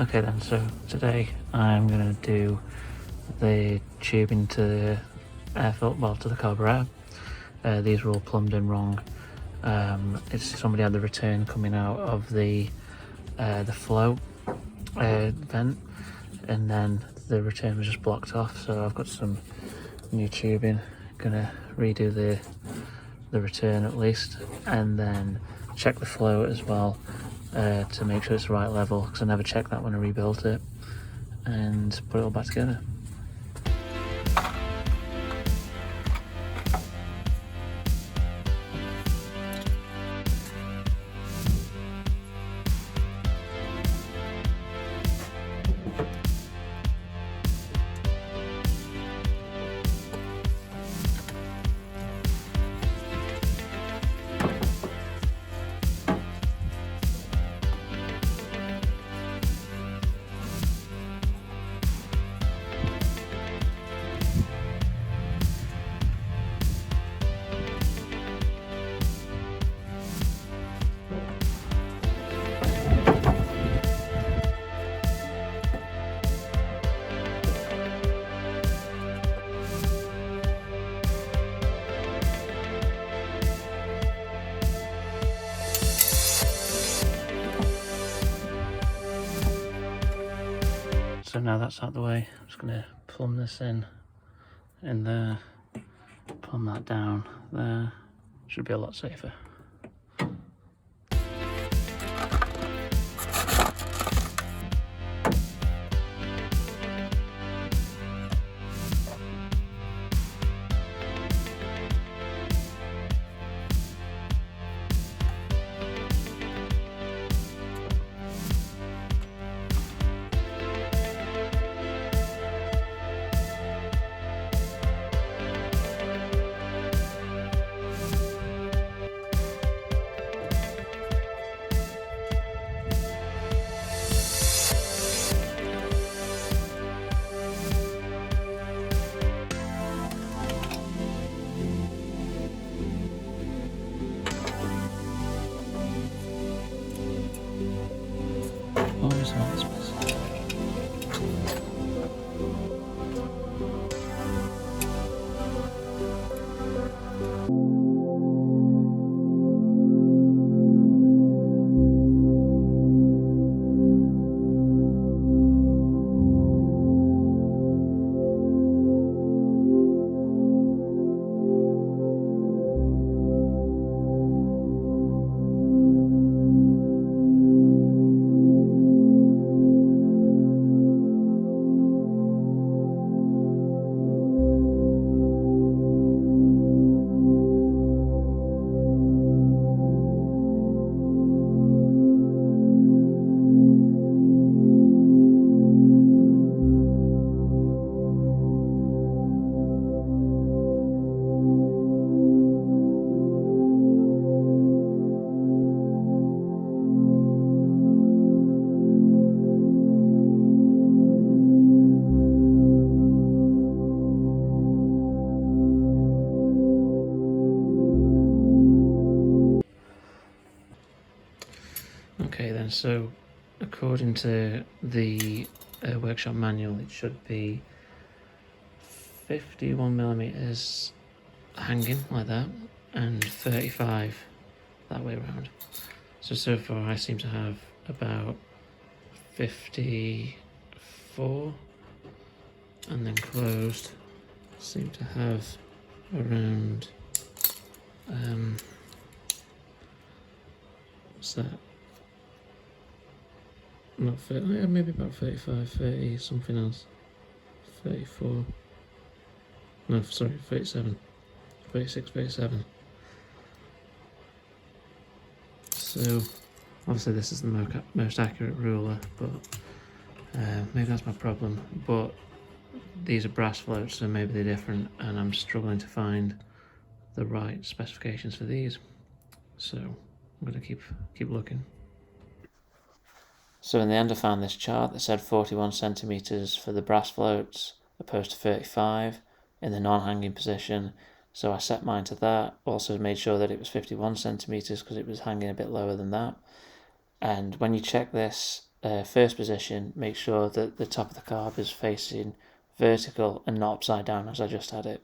Okay then, so today I'm going to do the tubing to the air filter, well, to the carburetor. These were all plumbed in wrong. It's somebody had the return coming out of the flow vent, and then the return was just blocked off. So I've got some new tubing. Gonna redo the return at least, and then check the flow as well to make sure it's the right level, because I never checked that when I rebuilt it, and put it all back together. So now that's out of the way, I'm just going to plumb this in there, plumb that down there. Should be a lot safer. Always have this mess. Okay then, so according to the workshop manual, it should be 51mm hanging like that, and 35 that way around. So far I seem to have about 54, and then closed seem to have around what's that? Not 30, yeah, maybe about 35, 30, something else. 34. No, sorry, 37. 36, 37. So, obviously this is the most accurate ruler, but maybe that's my problem. But these are brass floats, so maybe they're different, and I'm struggling to find the right specifications for these. So, I'm going to keep looking. So in the end I found this chart that said 41 centimeters for the brass floats opposed to 35 in the non-hanging position. So I set mine to that, also made sure that it was 51 centimeters because it was hanging a bit lower than that. And when you check this first position, make sure that the top of the carb is facing vertical and not upside down as I just had it.